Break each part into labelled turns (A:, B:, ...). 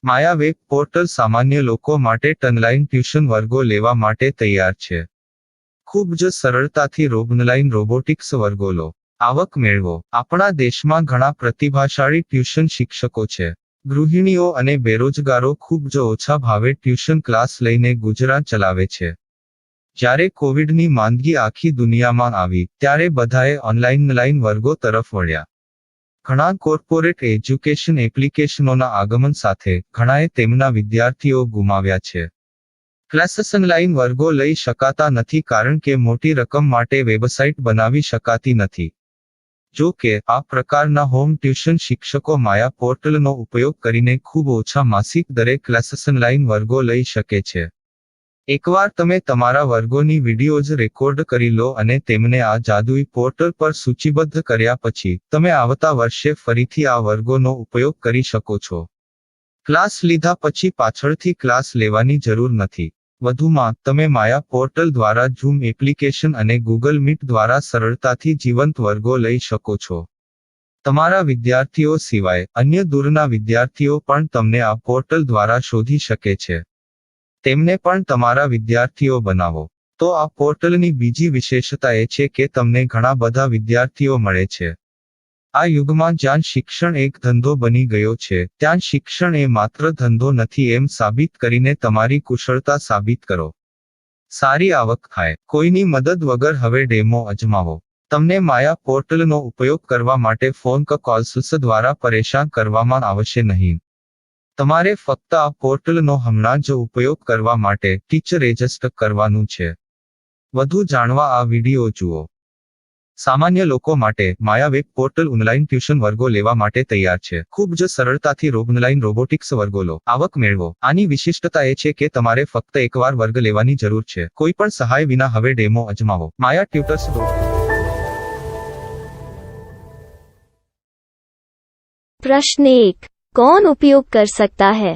A: માયા web portal સામાન્ય લોકો માટે ઓનલાઈન ટ્યુશન વર્ગો લેવા માટે તૈયાર છે. ખૂબ જ સરળતાથી ઓનલાઈન રોબોટિક્સ વર્ગો લો, આવક મેળવો. આપણા દેશમાં ઘણા પ્રતિભાશાળી ટ્યુશન શિક્ષકો છે. ગૃહિણીઓ અને બેરોજગારો ખૂબ જ ઓછા ભાવે ટ્યુશન ક્લાસ લઈને ગુજરાન ચલાવે છે. જ્યારે કોવિડની માંદગી આખી દુનિયામાં આવી ત્યારે બધાએ ઓનલાઈન વર્ગો તરફ વળ્યા. ઘણા કોર્પોરેટ એજ્યુકેશન એપ્લિકેશનોના આગમન સાથે ઘણાએ તેમના વિદ્યાર્થીઓ ગુમાવ્યા છે. ક્લાસીસ ઓનલાઈન વર્ગો લઈ શકાતા નથી કારણ કે મોટી રકમ માટે વેબસાઇટ બનાવી શકાતી નથી. જો કે આ પ્રકારના હોમ ટ્યુશન શિક્ષકો માયા પોર્ટલનો ઉપયોગ કરીને ખૂબ ઓછા માસિક દરે ક્લાસીસ ઓનલાઈન વર્ગો લઈ શકે છે. એકવાર તમે તમારા વર્ગોની વિડીયોઝ રેકોર્ડ કરી લો અને તેમને આ જાદુઈ પોર્ટલ પર સૂચિબદ્ધ કર્યા પછી તમે આવતા વર્ષે ફરીથી આ વર્ગોનો ઉપયોગ કરી શકો છો. ક્લાસ લીધા પછી પાછળથી ક્લાસ લેવાની જરૂર નથી. વધુમાં તમે માયા પોર્ટલ દ્વારા ઝૂમ એપ્લિકેશન અને ગૂગલ મીટ દ્વારા સરળતાથી જીવંત વર્ગો લઈ શકો છો. તમારા વિદ્યાર્થીઓ સિવાય અન્ય દૂરના વિદ્યાર્થીઓ પણ તમને આ પોર્ટલ દ્વારા શોધી શકે છે. તેમને પણ તમારા વિદ્યાર્થીઓ બનાવો. તો આ પોર્ટલની બીજી વિશેષતા એ છે કે તમને ઘણા બધા વિદ્યાર્થીઓ મળે છે. આ યુગમાં જ્યાં શિક્ષણ એક ધંધો બની ગયો છે ત્યાં શિક્ષણ એ માત્ર ધંધો નથી એમ સાબિત કરીને તમારી કુશળતા સાબિત કરો. સારી આવક થાય. કોઈની મદદ વગર હવે ડેમો અજમાવો. તમને માયા પોર્ટલનો ઉપયોગ કરવા માટે ફોન કોલ્સ દ્વારા પરેશાન કરવામાં આવશે નહીં. તમારે ફક્ત આ પોર્ટલનો હમણાં જ ઉપયોગ કરવા માટે ટીચર રજિસ્ટર કરવાનું છે. વધુ જાણવા આ વિડિયો જુઓ. સામાન્ય લોકો માટે માયા વેબ પોર્ટલ ઓનલાઈન ટ્યુશન વર્ગો લેવા માટે તૈયાર છે. ખૂબ જ સરળતાથી ઓનલાઈન રોબોટિક્સ વર્ગો લો, આવક મેળવો. આની વિશિષ્ટતા એ છે કે તમારે ફક્ત એકવાર વર્ગ લેવાની જરૂર છે. કોઈ પણ સહાય વિના હવે ડેમો અજમાવો. માયા ટ્યુટર્સ.
B: प्रश्न 1. कौन उपयोग कर सकता है?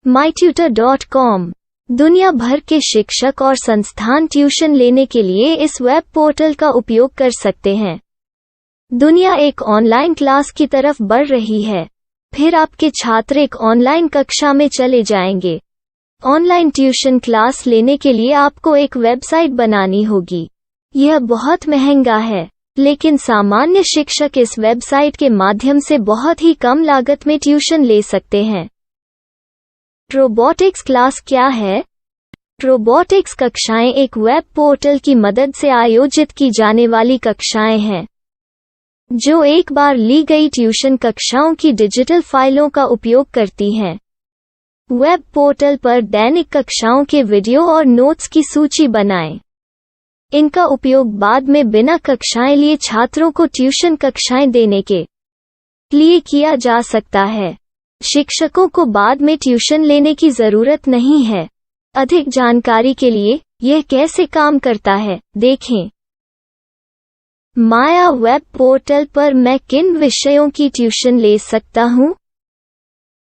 B: mytutor.com दुनिया भर के शिक्षक और संस्थान ट्यूशन लेने के लिए इस वेब पोर्टल का उपयोग कर सकते हैं. दुनिया एक ऑनलाइन क्लास की तरफ बढ़ रही है. फिर आपके छात्र एक ऑनलाइन कक्षा में चले जाएंगे. ऑनलाइन ट्यूशन क्लास लेने के लिए आपको एक वेबसाइट बनानी होगी. यह बहुत महंगा है, लेकिन सामान्य शिक्षक इस वेबसाइट के माध्यम से बहुत ही कम लागत में ट्यूशन ले सकते हैं. रोबोटिक्स क्लास क्या है? रोबोटिक्स कक्षाएं एक वेब पोर्टल की मदद से आयोजित की जाने वाली कक्षाएं हैं, जो एक बार ली गई ट्यूशन कक्षाओं की डिजिटल फाइलों का उपयोग करती हैं. वेब पोर्टल पर दैनिक कक्षाओं के वीडियो और नोट्स की सूची बनाएं. इनका उपयोग बाद में बिना कक्षाएं लिए छात्रों को ट्यूशन कक्षाएं देने के लिए किया जा सकता है. शिक्षकों को बाद में ट्यूशन लेने की जरूरत नहीं है. अधिक जानकारी के लिए यह कैसे काम करता है देखें. माया वेब पोर्टल पर मैं किन विषयों की ट्यूशन ले सकता हूँ?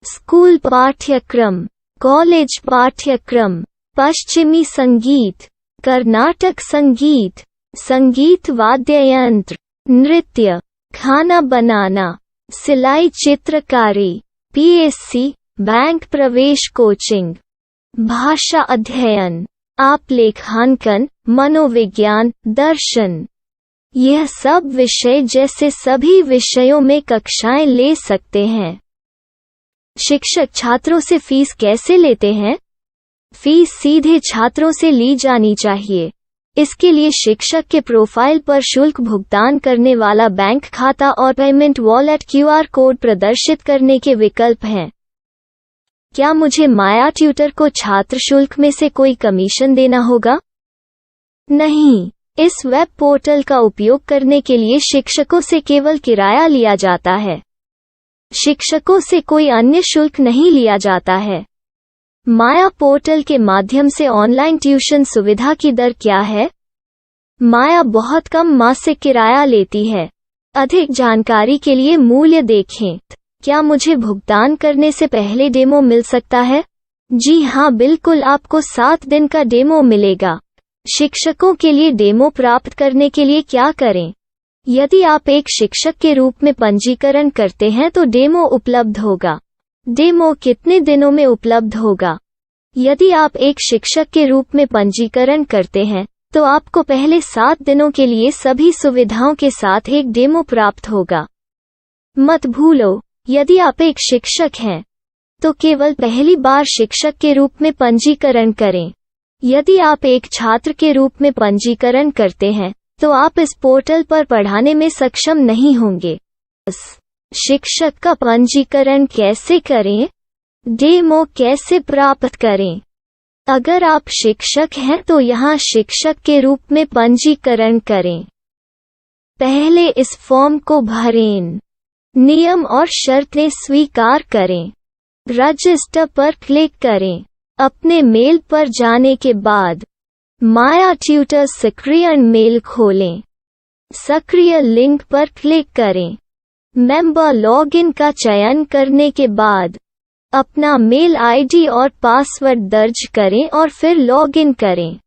B: स्कूल पाठ्यक्रम, कॉलेज पाठ्यक्रम, पश्चिमी संगीत, कर्नाटक संगीत, संगीत वाद्य यंत्र, नृत्य, खाना बनाना, सिलाई चित्रकारी, पीएससी, बैंक प्रवेश कोचिंग, भाषा अध्ययन, आलेखांकन, मनोविज्ञान, दर्शन. यह सब विषय जैसे सभी विषयों में कक्षाएं ले सकते हैं. शिक्षक छात्रों से फीस कैसे लेते हैं? फीस सीधे छात्रों से ली जानी चाहिए. इसके लिए शिक्षक के प्रोफाइल पर शुल्क भुगतान करने वाला बैंक खाता और पेमेंट वॉलेट क्यूआर कोड प्रदर्शित करने के विकल्प हैं. क्या मुझे माया ट्यूटर को छात्र शुल्क में से कोई कमीशन देना होगा? नहीं. इस वेब पोर्टल का उपयोग करने के लिए शिक्षकों से केवल किराया लिया जाता है. शिक्षकों से कोई अन्य शुल्क नहीं लिया जाता है. माया पोर्टल के माध्यम से ऑनलाइन ट्यूशन सुविधा की दर क्या है? माया बहुत कम मासिक किराया लेती है. अधिक जानकारी के लिए मूल्य देखें. क्या मुझे भुगतान करने से पहले डेमो मिल सकता है? जी हाँ, बिल्कुल. आपको 7 दिन का डेमो मिलेगा. शिक्षकों के लिए डेमो प्राप्त करने के लिए क्या करें? यदि आप एक शिक्षक के रूप में पंजीकरण करते हैं तो डेमो उपलब्ध होगा. डेमो कितने दिनों में उपलब्ध होगा? यदि आप एक शिक्षक के रूप में पंजीकरण करते हैं, तो आपको पहले 7 दिनों के लिए सभी सुविधाओं के साथ एक डेमो प्राप्त होगा। मत भूलो, यदि आप एक शिक्षक हैं, तो केवल पहली बार शिक्षक के रूप में पंजीकरण करें। यदि आप एक छात्र के रूप में पंजीकरण करते हैं, तो आप इस पोर्टल पर पढ़ाने में सक्षम नहीं होंगे। शिक्षक का पंजीकरण कैसे करें? डेमो कैसे प्राप्त करें? अगर आप शिक्षक हैं तो यहाँ शिक्षक के रूप में पंजीकरण करें। पहले इस फॉर्म को भरें। नियम और शर्तें स्वीकार करें। रजिस्टर पर क्लिक करें। अपने मेल पर जाने के बाद माया ट्यूटर सक्रिय मेल खोलें। सक्रिय लिंक पर क्लिक करें। मेंबर लॉगिन का चयन करने के बाद अपना मेल आईडी और पासवर्ड दर्ज करें और फिर लॉगिन करें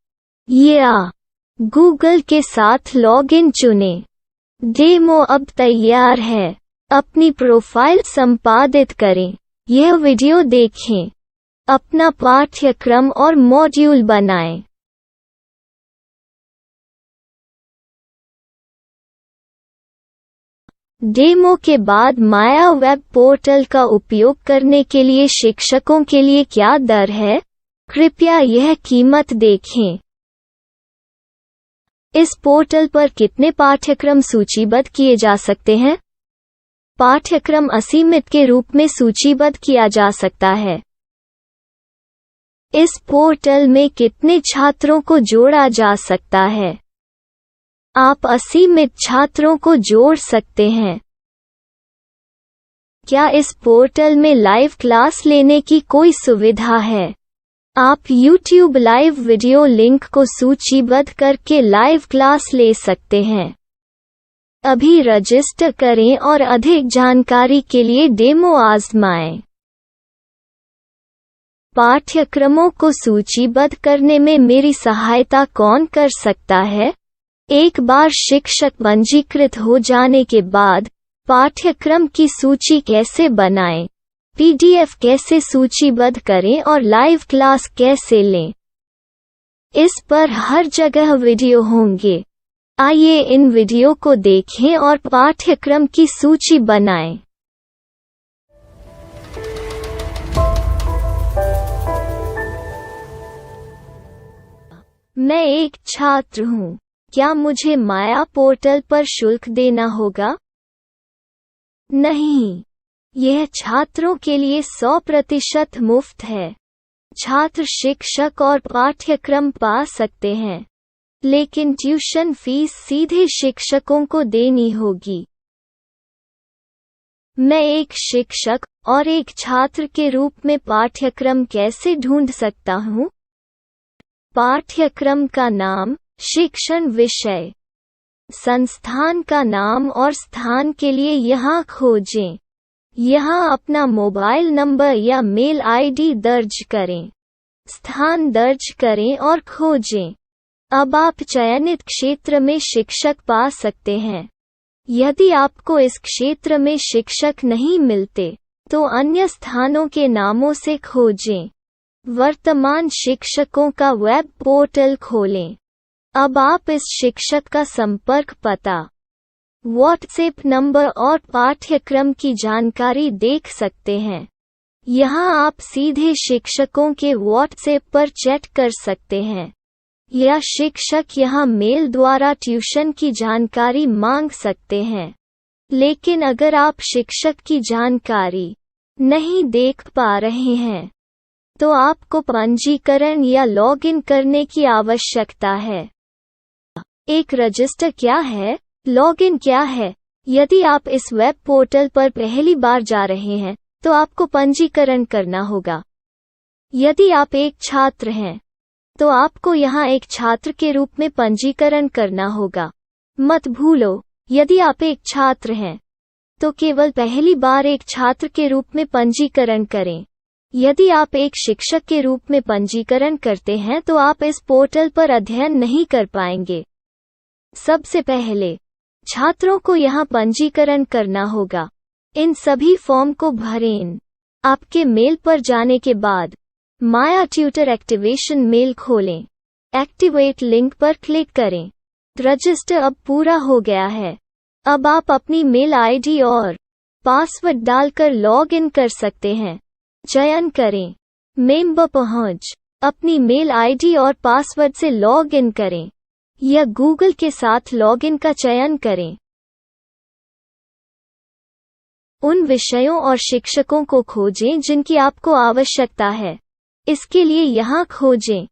B: या गूगल के साथ लॉगिन चुनें। डेमो अब तैयार है। अपनी प्रोफाइल संपादित करें। यह वीडियो देखें। अपना पाठ्यक्रम और मॉड्यूल बनाएं। डेमो के बाद माया वेब पोर्टल का उपयोग करने के लिए शिक्षकों के लिए क्या दर है? कृपया यह कीमत देखें। इस पोर्टल पर कितने पाठ्यक्रम सूचीबद्ध किए जा सकते हैं? पाठ्यक्रम असीमित के रूप में सूचीबद्ध किया जा सकता है। इस पोर्टल में कितने छात्रों को जोड़ा जा सकता है? आप असीमित छात्रों को जोड़ सकते हैं। क्या इस पोर्टल में लाइव क्लास लेने की कोई सुविधा है? आप YouTube लाइव वीडियो लिंक को सूचीबद्ध करके लाइव क्लास ले सकते हैं। अभी रजिस्टर करें और अधिक जानकारी के लिए डेमो आजमाएं। पाठ्यक्रमों को सूचीबद्ध करने में मेरी सहायता कौन कर सकता है? एक बार शिक्षक पंजीकृत हो जाने के बाद पाठ्यक्रम की सूची कैसे बनाएं, PDF कैसे सूचीबद्ध करें और लाइव क्लास कैसे लें, इस पर हर जगह वीडियो होंगे। आइए इन वीडियो को देखें और पाठ्यक्रम की सूची बनाएं। मैं एक छात्र हूँ। क्या मुझे माया पोर्टल पर शुल्क देना होगा? नहीं, यह छात्रों के लिए 100% मुफ्त है। छात्र शिक्षक और पाठ्यक्रम पा सकते हैं, लेकिन ट्यूशन फीस सीधे शिक्षकों को देनी होगी। मैं एक शिक्षक और एक छात्र के रूप में पाठ्यक्रम कैसे ढूंढ सकता हूँ? पाठ्यक्रम का नाम, शिक्षण विषय, संस्थान का नाम और स्थान के लिए यहाँ खोजें। यहाँ अपना मोबाइल नंबर या मेल आईडी दर्ज करें। स्थान दर्ज करें और खोजें। अब आप चयनित क्षेत्र में शिक्षक पा सकते हैं। यदि आपको इस क्षेत्र में शिक्षक नहीं मिलते, तो अन्य स्थानों के नामों से खोजें। वर्तमान शिक्षकों का वेब पोर्टल खोलें। अब आप इस शिक्षक का संपर्क पता, व्हाट्सएप नंबर और पाठ्यक्रम की जानकारी देख सकते हैं। यहाँ आप सीधे शिक्षकों के व्हाट्सएप पर चैट कर सकते हैं, या शिक्षक यहाँ मेल द्वारा ट्यूशन की जानकारी मांग सकते हैं। लेकिन अगर आप शिक्षक की जानकारी नहीं देख पा रहे हैं, तो आपको पंजीकरण या लॉगिन करने की आवश्यकता है। एक रजिस्टर क्या है? लॉगिन क्या है? यदि आप इस वेब पोर्टल पर पहली बार जा रहे हैं, तो आपको पंजीकरण करना होगा। यदि आप एक छात्र हैं, तो आपको यहाँ एक छात्र के रूप में पंजीकरण करना होगा। मत भूलो, यदि आप एक छात्र हैं, तो केवल पहली बार एक छात्र के रूप में पंजीकरण करें। यदि आप एक शिक्षक के रूप में पंजीकरण करते हैं तो आप इस पोर्टल पर अध्ययन नहीं कर पाएंगे। सबसे पहले छात्रों को यहाँ पंजीकरण करना होगा। इन सभी फॉर्म को भरें। आपके मेल पर जाने के बाद माया ट्यूटर एक्टिवेशन मेल खोलें। एक्टिवेट लिंक पर क्लिक करें। रजिस्टर अब पूरा हो गया है। अब आप अपनी मेल आईडी और पासवर्ड डालकर लॉग इन कर सकते हैं। चयन करें मेंबर पहुंच। अपनी मेल आईडी और पासवर्ड से लॉग इन करें या गूगल के साथ लॉग इन का चयन करें। उन विषयों और शिक्षकों को खोजें जिनकी आपको आवश्यकता है। इसके लिए यहाँ खोजें।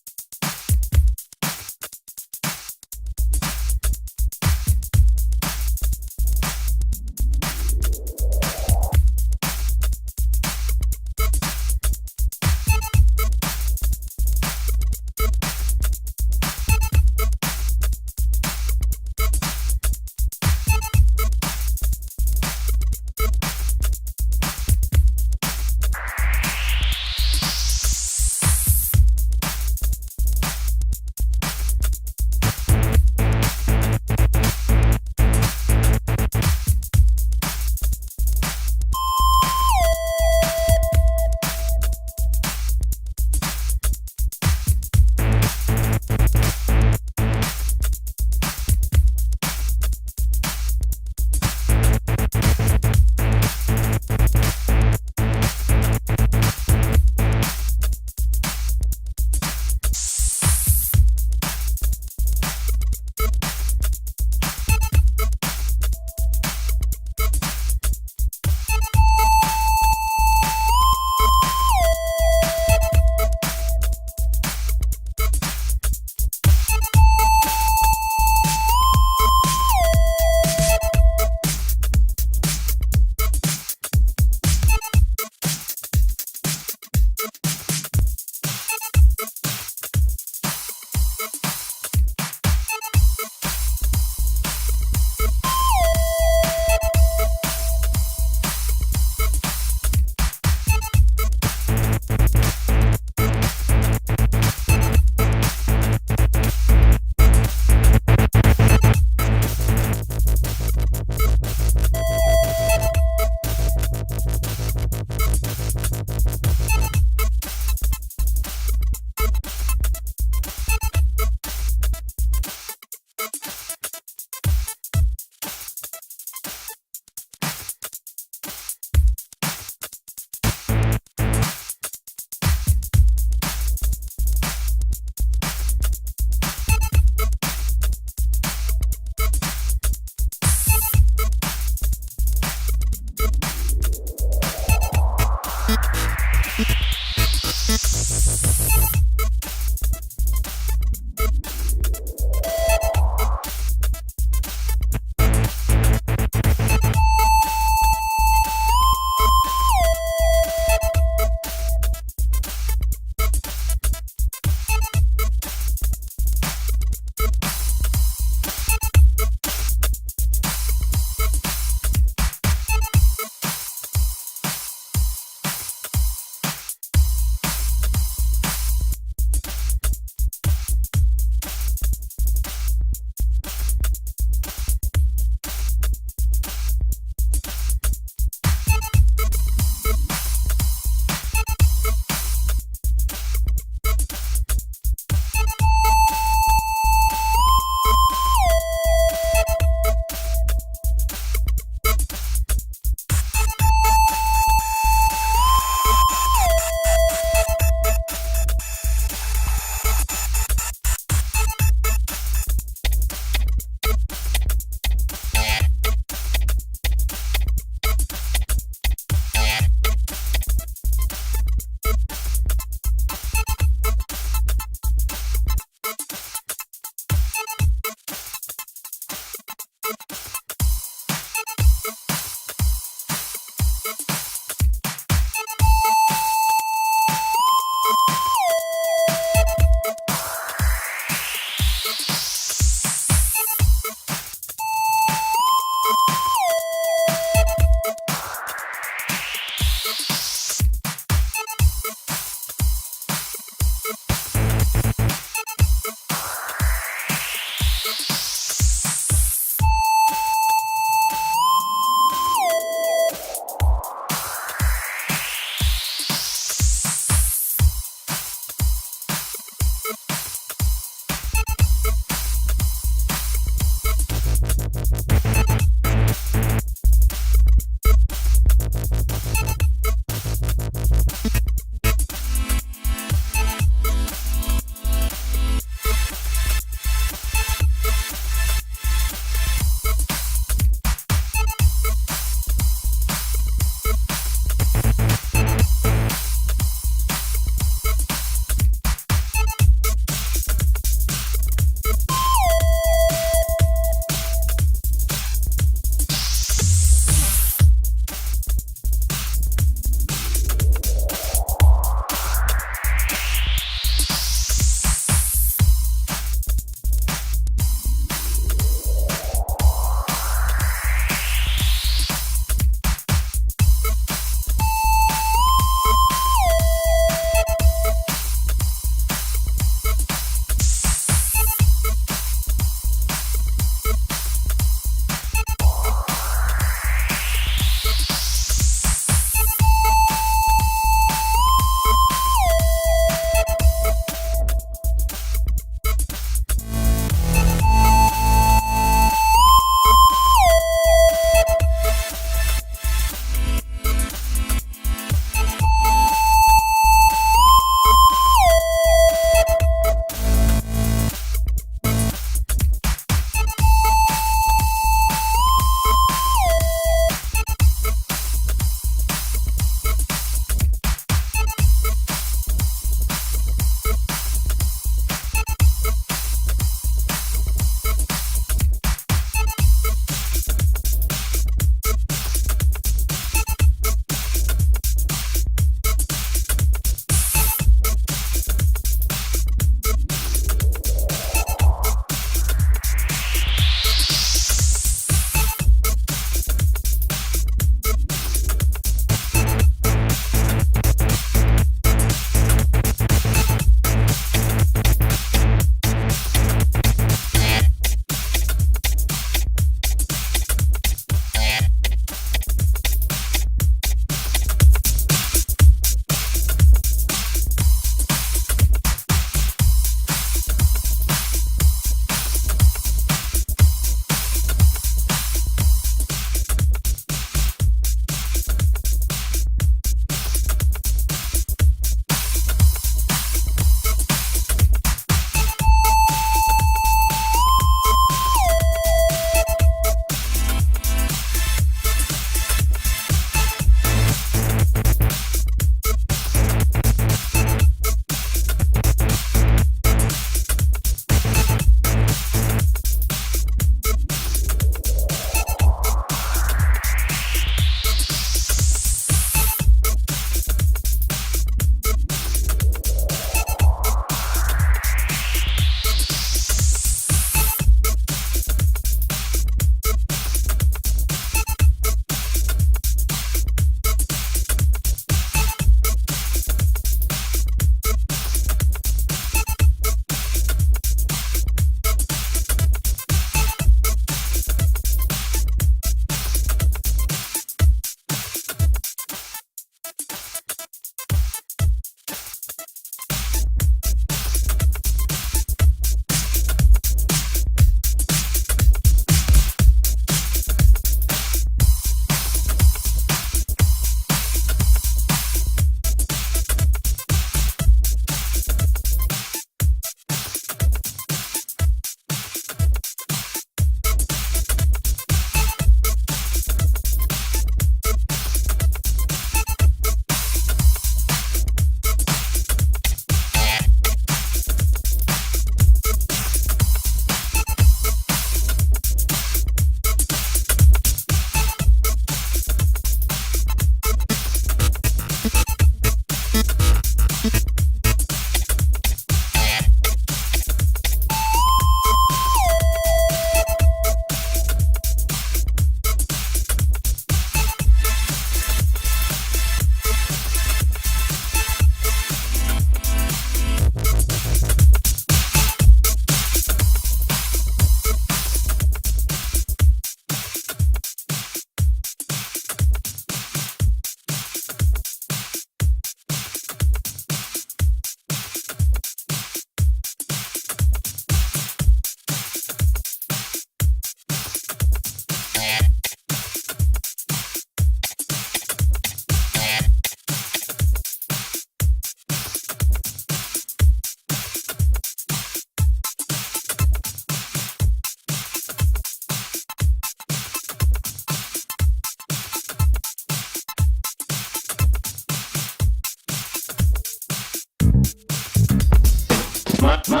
C: My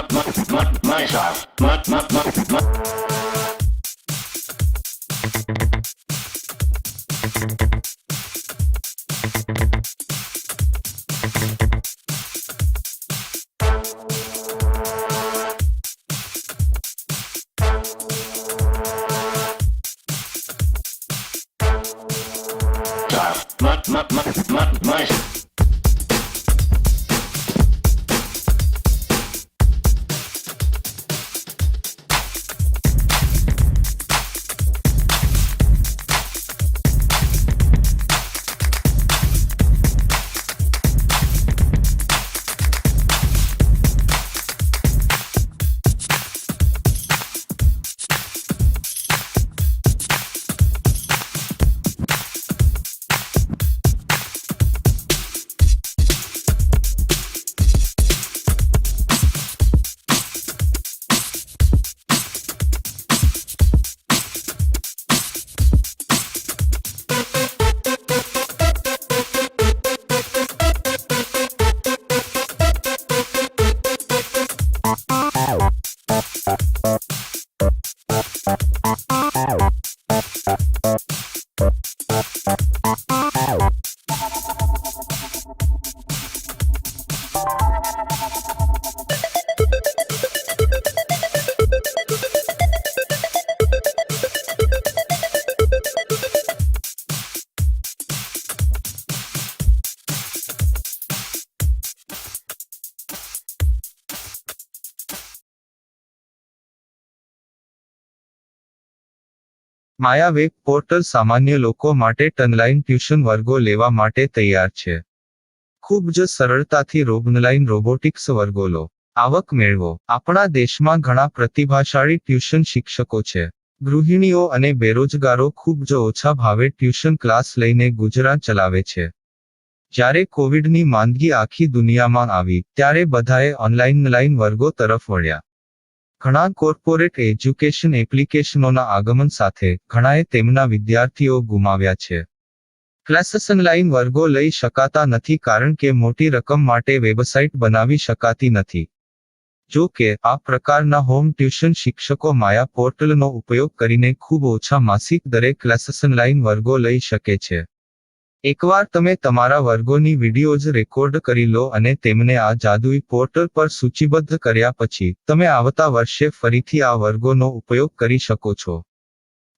C: style. My
A: Maya web portal સામાન્ય લોકો માટે ઓનલાઈન ટ્યુશન વર્ગો લેવા માટે તૈયાર છે. ખૂબ જ સરળતાથી ઓનલાઈન રોબોટિક્સ વર્ગો લો. આવક મેળવો. આપણા દેશમાં ઘણા પ્રતિભાશાળી ટ્યુશન શિક્ષકો છે. ગૃહિણીઓ અને બેરોજગારો ખૂબ જ ઓછા ભાવે ટ્યુશન ક્લાસ લઈને ગુજરાન ચલાવે છે. જ્યારે કોવિડની માંદગી આખી દુનિયામાં આવી ત્યારે બધાએ ઓનલાઈન વર્ગો તરફ વળ્યા. ઘણા કોર્પોરેટ એજ્યુકેશન એપ્લિકેશનોના આગમન સાથે ઘણાએ તેમના વિદ્યાર્થીઓ ગુમાવ્યા છે. ક્લાસીસ ઓનલાઈન વર્ગો લઈ શકાતા નથી કારણ કે મોટી રકમ માટે વેબસાઇટ બનાવી શકાતી નથી. જો કે આ પ્રકારના હોમ ટ્યુશન શિક્ષકો માયા પોર્ટલનો ઉપયોગ કરીને ખૂબ ઓછા માસિક દરે ક્લાસીસ ઓનલાઈન વર્ગો લઈ શકે છે. એકવાર તમે તમારા વર્ગોની વિડીયોઝ રેકોર્ડ કરી લો અને તેમને આ જાદુઈ પોર્ટલ પર સૂચિબદ્ધ કર્યા પછી તમે આવતા વર્ષે ફરીથી આ વર્ગોનો ઉપયોગ કરી શકો છો.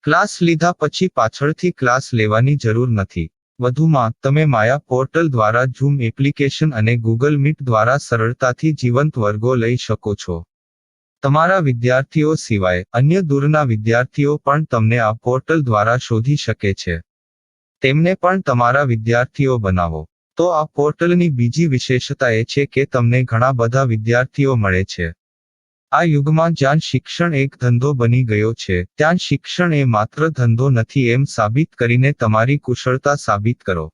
A: ક્લાસ લીધા પછી પાછળથી ક્લાસ લેવાની જરૂર નથી. વધુમાં તમે માયા પોર્ટલ દ્વારા ઝૂમ એપ્લિકેશન અને ગૂગલ મીટ દ્વારા સરળતાથી જીવંત વર્ગો લઈ શકો છો. તમારા વિદ્યાર્થીઓ સિવાય અન્ય દૂરના વિદ્યાર્થીઓ પણ તમને આ પોર્ટલ દ્વારા શોધી શકે છે. તેમને પણ તમારા વિદ્યાર્થીઓ બનાવો. તો આ પોર્ટલની બીજી વિશેષતા એ છે કે તમને ઘણા બધા વિદ્યાર્થીઓ મળે છે. આ યુગમાં જ્યાં શિક્ષણ એક ધંધો બની ગયો છે ત્યાં શિક્ષણ એ માત્ર ધંધો નથી એમ સાબિત કરીને તમારી કુશળતા સાબિત કરો.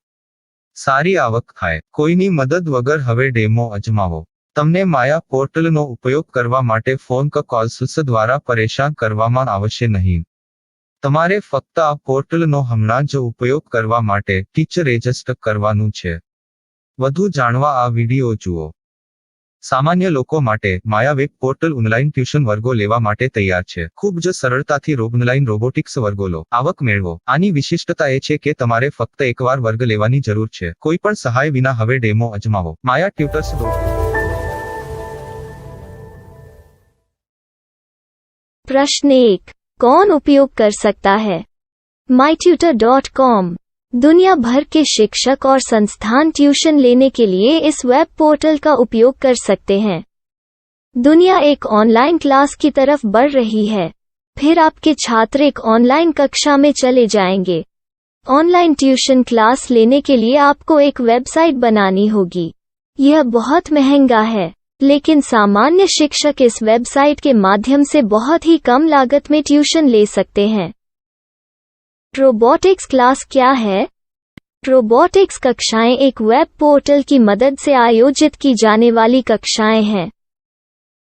A: સારી આવક થાય. કોઈની મદદ વગર હવે ડેમો અજમાવો. તમને માયા પોર્ટલનો ઉપયોગ કરવા માટે ફોન કોલ્સ દ્વારા પરેશાન કરવામાં આવશે નહીં. તમારે ફક્ત આ પોર્ટલનો હમણાં જ ઉપયોગ કરવા માટે ટીચર રજિસ્ટર કરવાનું છે. વધુ જાણવા આ વિડિયો જુઓ. સામાન્ય લોકો માટે માયા વેબ પોર્ટલ ઓનલાઈન ટ્યુશન વર્ગો લેવા માટે તૈયાર છે. ખૂબ જ સરળતાથી ઓનલાઈન રોબોટિક્સ વર્ગો લો. આવક મેળવો. આની વિશિષ્ટતા એ છે કે તમારે ફક્ત એકવાર વર્ગ લેવાની જરૂર છે. કોઈ પણ સહાય વિના હવે ડેમો અજમાવો. માયા ટ્યુટર્સ.
B: प्रश्न 1. कौन उपयोग कर सकता है? mytutor.com दुनिया भर के शिक्षक और संस्थान ट्यूशन लेने के लिए इस वेब पोर्टल का उपयोग कर सकते हैं. दुनिया एक ऑनलाइन क्लास की तरफ बढ़ रही है. फिर आपके छात्र एक ऑनलाइन कक्षा में चले जाएंगे. ऑनलाइन ट्यूशन क्लास लेने के लिए आपको एक वेबसाइट बनानी होगी. यह बहुत महंगा है, लेकिन सामान्य शिक्षक इस वेबसाइट के माध्यम से बहुत ही कम लागत में ट्यूशन ले सकते हैं. रोबोटिक्स क्लास क्या है? रोबोटिक्स कक्षाएं एक वेब पोर्टल की मदद से आयोजित की जाने वाली कक्षाएं हैं,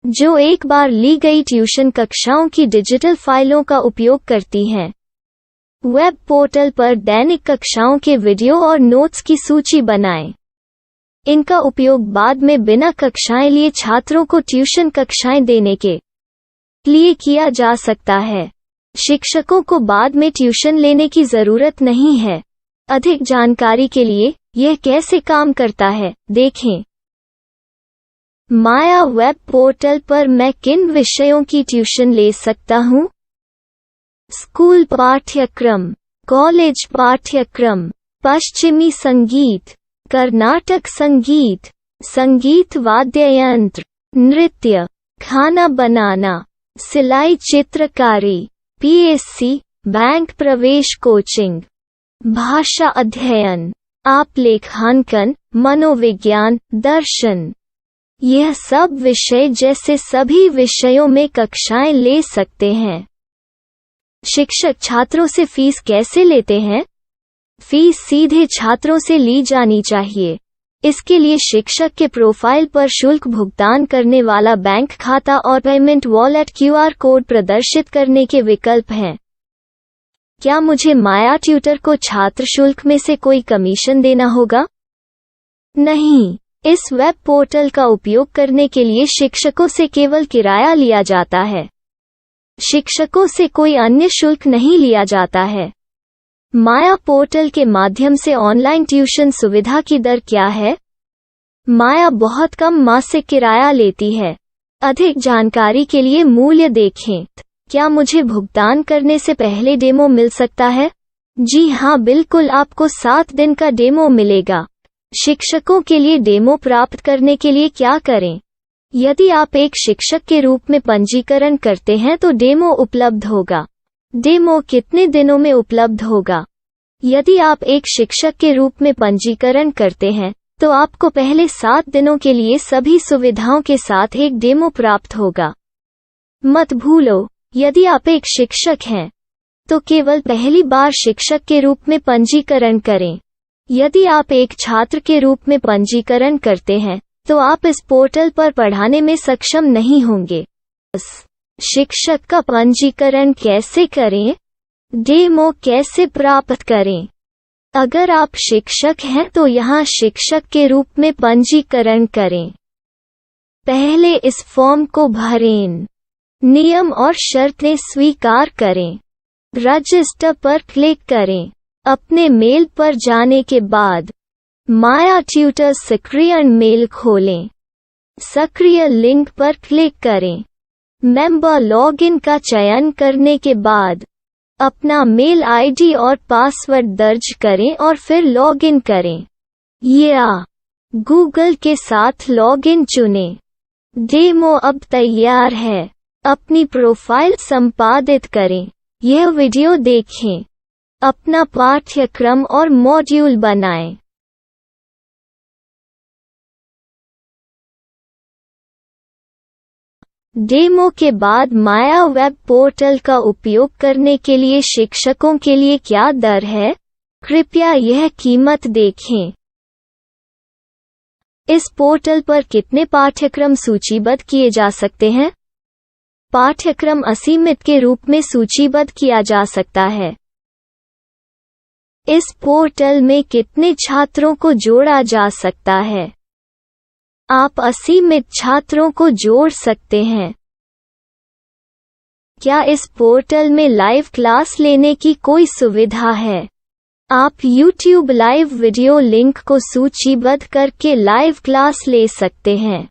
B: जो एक बार ली गई ट्यूशन कक्षाओं की डिजिटल फाइलों का उपयोग करती हैं. वेब पोर्टल पर दैनिक कक्षाओं के वीडियो और नोट्स की सूची बनाएं. इनका उपयोग बाद में बिना कक्षाएं लिए छात्रों को ट्यूशन कक्षाएं देने के लिए किया जा सकता है। शिक्षकों को बाद में ट्यूशन लेने की जरूरत नहीं है। अधिक जानकारी के लिए यह कैसे काम करता है, देखें। माया वेब पोर्टल पर मैं किन विषयों की ट्यूशन ले सकता हूँ? स्कूल पाठ्यक्रम, कॉलेज पाठ्यक्रम, पश्चिमी संगीत, कर्नाटक संगीत, संगीत वाद्य यंत्र, नृत्य, खाना बनाना, सिलाई चित्रकारी, पीएससी, बैंक प्रवेश कोचिंग, भाषा अध्ययन, आप लेखांकन, मनोविज्ञान, दर्शन। यह सब विषय जैसे सभी विषयों में कक्षाएं ले सकते हैं। शिक्षक छात्रों से फीस कैसे लेते हैं? फीस सीधे छात्रों से ली जानी चाहिए। इसके लिए शिक्षक के प्रोफाइल पर शुल्क भुगतान करने वाला बैंक खाता और पेमेंट वॉलेट क्यूआर कोड प्रदर्शित करने के विकल्प हैं। क्या मुझे माया ट्यूटर को छात्र शुल्क में से कोई कमीशन देना होगा? नहीं, इस वेब पोर्टल का उपयोग करने के लिए शिक्षकों से केवल किराया लिया जाता है। शिक्षकों से कोई अन्य शुल्क नहीं लिया जाता है। माया पोर्टल के माध्यम से ऑनलाइन ट्यूशन सुविधा की दर क्या है? माया बहुत कम मासिक किराया लेती है। अधिक जानकारी के लिए मूल्य देखें। क्या मुझे भुगतान करने से पहले डेमो मिल सकता है? जी हाँ, बिल्कुल, आपको 7 दिन का डेमो मिलेगा। शिक्षकों के लिए डेमो प्राप्त करने के लिए क्या करें? यदि आप एक शिक्षक के रूप में पंजीकरण करते हैं तो डेमो उपलब्ध होगा। डेमो कितने दिनों में उपलब्ध होगा? यदि आप एक शिक्षक के रूप में पंजीकरण करते हैं तो आपको पहले 7 दिनों के लिए सभी सुविधाओं के साथ एक डेमो प्राप्त होगा। मत भूलो, यदि आप एक शिक्षक हैं तो केवल पहली बार शिक्षक के रूप में पंजीकरण करें। यदि आप एक छात्र के रूप में पंजीकरण करते हैं तो आप इस पोर्टल पर पढ़ाने में सक्षम नहीं होंगे। शिक्षक का पंजीकरण कैसे करें? डेमो कैसे प्राप्त करें? अगर आप शिक्षक हैं तो यहाँ शिक्षक के रूप में पंजीकरण करें। पहले इस फॉर्म को भरें। नियम और शर्तें स्वीकार करें। रजिस्टर पर क्लिक करें। अपने मेल पर जाने के बाद माया ट्यूटर सक्रियण मेल खोलें। सक्रिय लिंक पर क्लिक करें। मेंबर लॉगिन का चयन करने के बाद अपना मेल आईडी और पासवर्ड दर्ज करें और फिर लॉगिन करें या गूगल के साथ लॉगिन चुनें। डेमो अब तैयार है। अपनी प्रोफाइल संपादित करें। यह वीडियो देखें। अपना पाठ्यक्रम और मॉड्यूल बनाएं। डेमो के बाद माया वेब पोर्टल का उपयोग करने के लिए शिक्षकों के लिए क्या दर है? कृपया यह कीमत देखें। इस पोर्टल पर कितने पाठ्यक्रम सूचीबद्ध किए जा सकते हैं? पाठ्यक्रम असीमित के रूप में सूचीबद्ध किया जा सकता है। इस पोर्टल में कितने छात्रों को जोड़ा जा सकता है? आप असीमित छात्रों को जोड़ सकते हैं। क्या इस पोर्टल में लाइव क्लास लेने की कोई सुविधा है? आप YouTube लाइव वीडियो लिंक को सूचीबद्ध करके लाइव क्लास ले सकते हैं।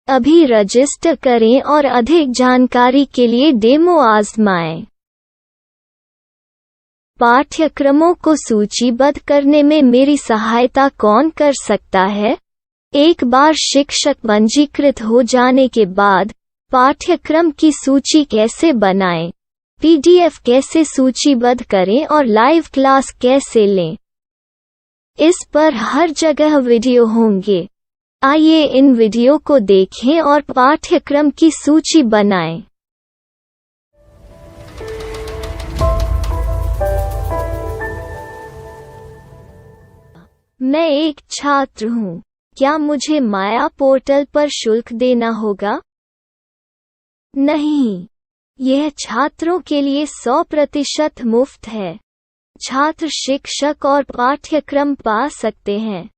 B: अभी रजिस्टर करें और अधिक जानकारी के लिए डेमो आजमाएं। पाठ्यक्रमों को सूचीबद्ध करने में मेरी सहायता कौन कर सकता है? एक बार शिक्षक पंजीकृत हो जाने के बाद पाठ्यक्रम की सूची कैसे बनाएं, PDF कैसे सूचीबद्ध करें और लाइव क्लास कैसे लें, इस पर हर जगह वीडियो होंगे। आइए इन वीडियो को देखें और पाठ्यक्रम की सूची बनाएं। मैं एक छात्र हूँ। क्या मुझे माया पोर्टल पर शुल्क देना होगा? नहीं, यह छात्रों के लिए 100% मुफ्त है। छात्र शिक्षक और पाठ्यक्रम पा सकते हैं।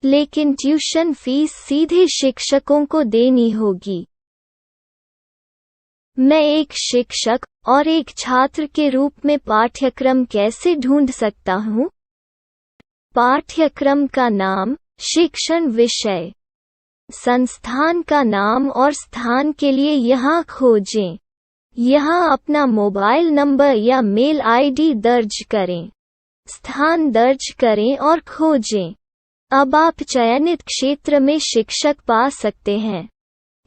B: लेकिन ट्यूशन फीस सीधे शिक्षकों को देनी होगी। मैं एक शिक्षक और एक छात्र के रूप में पाठ्यक्रम कैसे ढूंढ सकता हूँ? पाठ्यक्रम का नाम, शिक्षण विषय, संस्थान का नाम और स्थान के लिए यहाँ खोजें। यहाँ अपना मोबाइल नंबर या मेल आईडी दर्ज करें। स्थान दर्ज करें और खोजें। अब आप चयनित क्षेत्र में शिक्षक पा सकते हैं।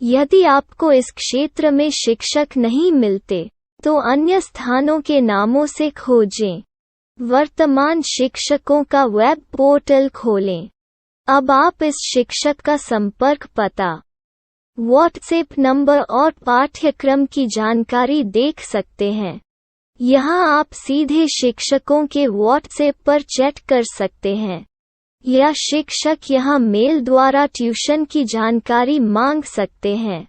B: यदि आपको इस क्षेत्र में शिक्षक नहीं मिलते, तो अन्य स्थानों के नामों से खोजें। वर्तमान शिक्षकों का वेब पोर्टल खोलें। अब आप इस शिक्षक का संपर्क पता, व्हाट्सएप नंबर और पाठ्यक्रम की जानकारी देख सकते हैं। यहाँ आप सीधे शिक्षकों के व्हाट्सएप पर चैट कर सकते हैं, या शिक्षक यहाँ मेल द्वारा ट्यूशन की जानकारी मांग सकते हैं।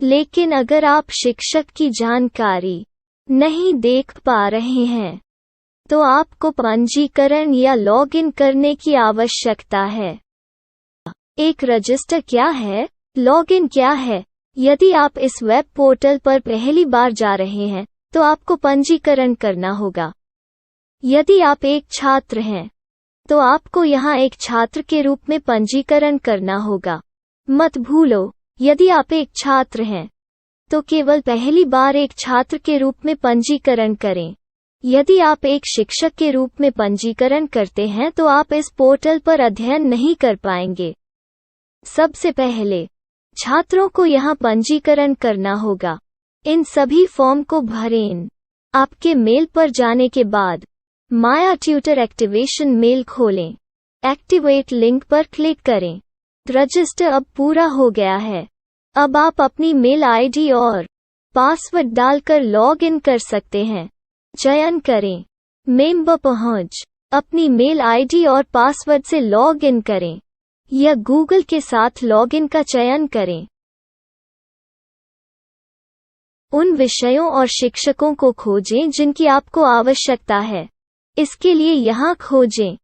B: लेकिन अगर आप शिक्षक की जानकारी नहीं देख पा रहे हैं, तो आपको पंजीकरण या लॉगिन करने की आवश्यकता है। एक रजिस्टर क्या है? लॉगिन क्या है? यदि आप इस वेब पोर्टल पर पहली बार जा रहे हैं, तो आपको पंजीकरण करना होगा। यदि आप एक छात्र हैं, तो आपको यहाँ एक छात्र के रूप में पंजीकरण करना होगा। मत भूलो, यदि आप एक छात्र हैं, तो केवल पहली बार एक छात्र के रूप में पंजीकरण करें। यदि आप एक शिक्षक के रूप में पंजीकरण करते हैं, तो आप इस पोर्टल पर अध्ययन नहीं कर पाएंगे। सबसे पहले छात्रों को यहाँ पंजीकरण करना होगा। इन सभी फॉर्म को भरें। आपके मेल पर जाने के बाद माया ट्यूटर एक्टिवेशन मेल खोलें। एक्टिवेट लिंक पर क्लिक करें। रजिस्टर अब पूरा हो गया है। अब आप अपनी मेल आईडी और पासवर्ड डालकर लॉग इन कर सकते हैं। चयन करें मेंबर पहुंच। अपनी मेल आईडी और पासवर्ड से लॉग इन करें, या गूगल के साथ लॉगिन का चयन करें। उन विषयों और शिक्षकों को खोजें जिनकी आपको आवश्यकता है। इसके लिए यहाँ खोजें।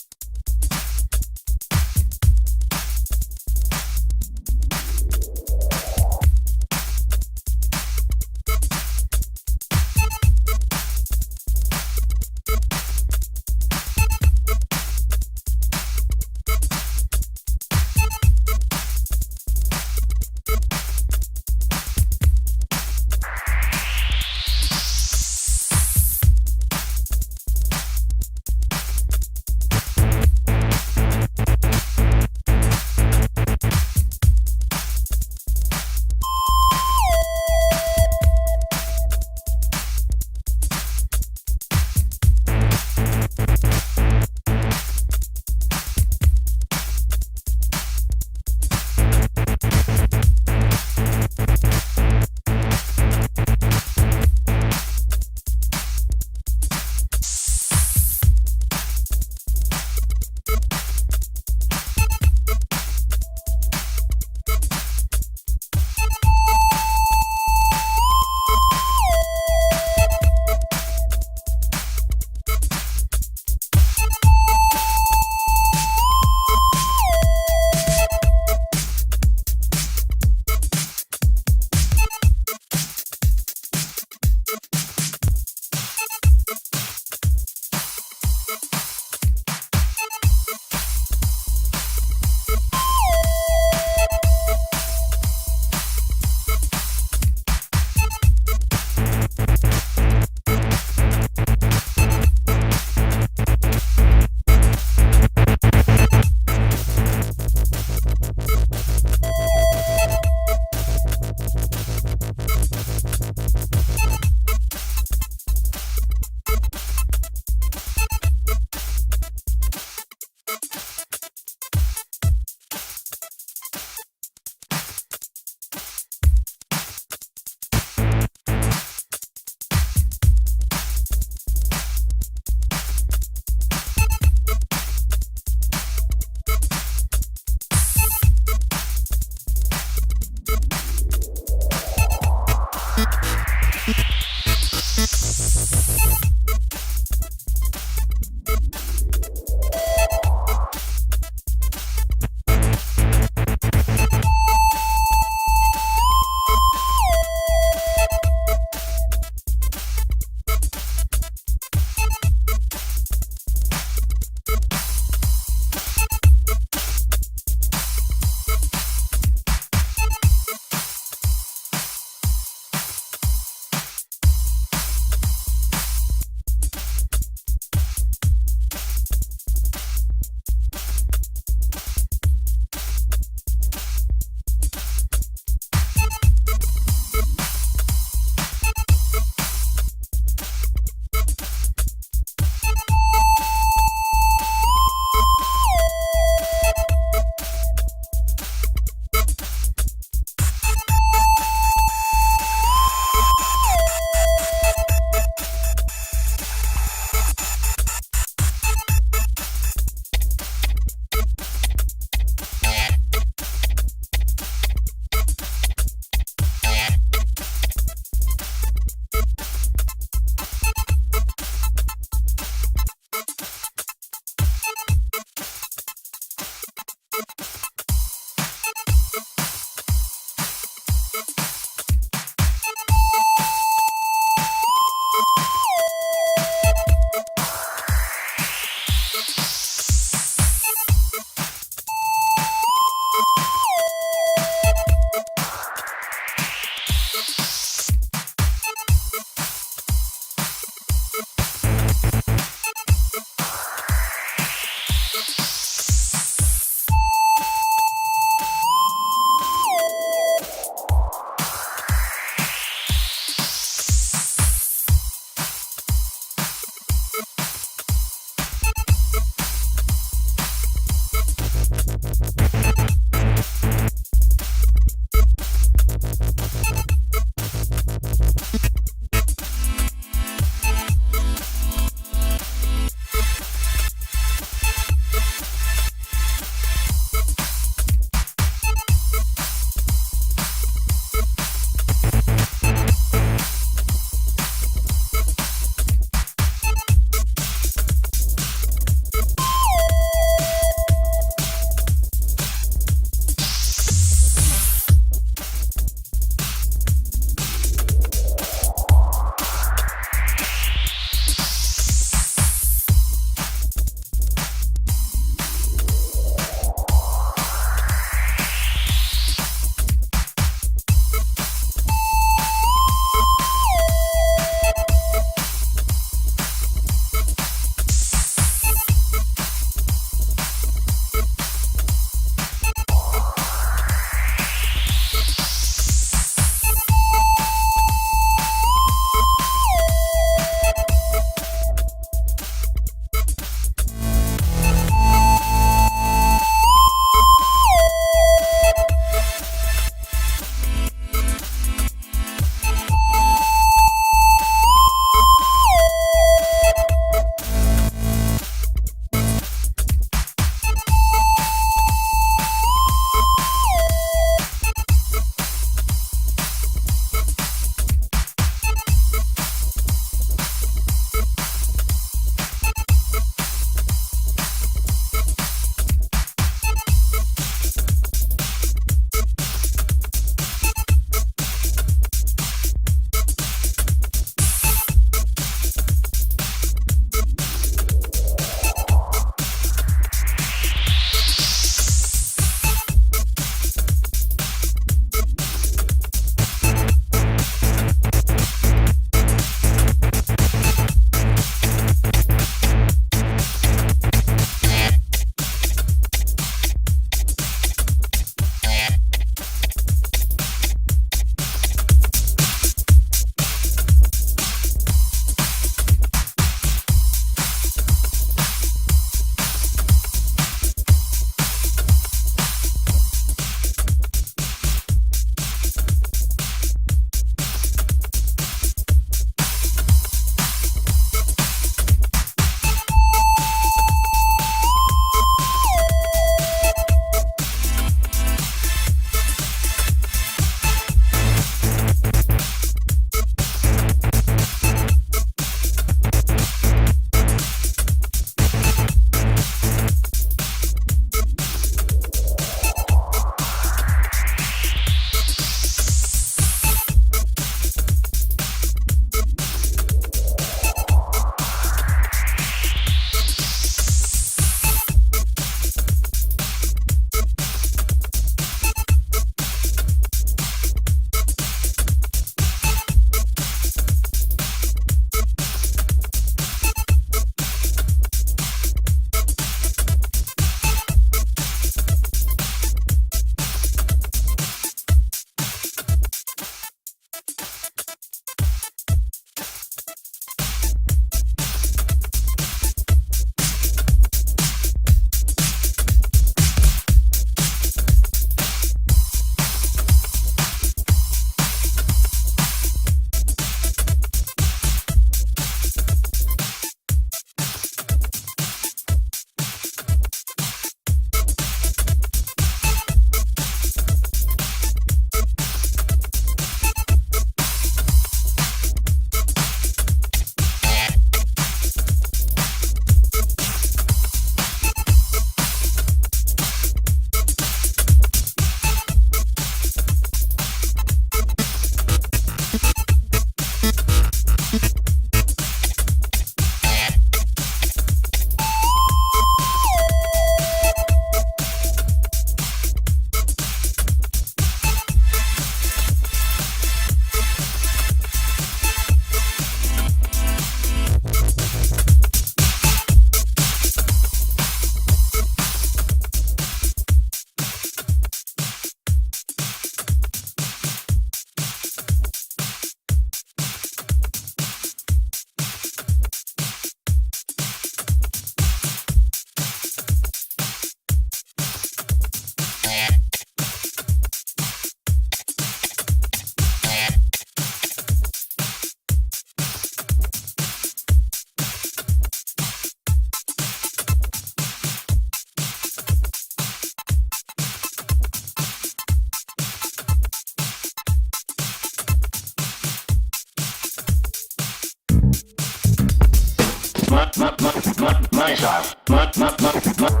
C: Money shot. Money.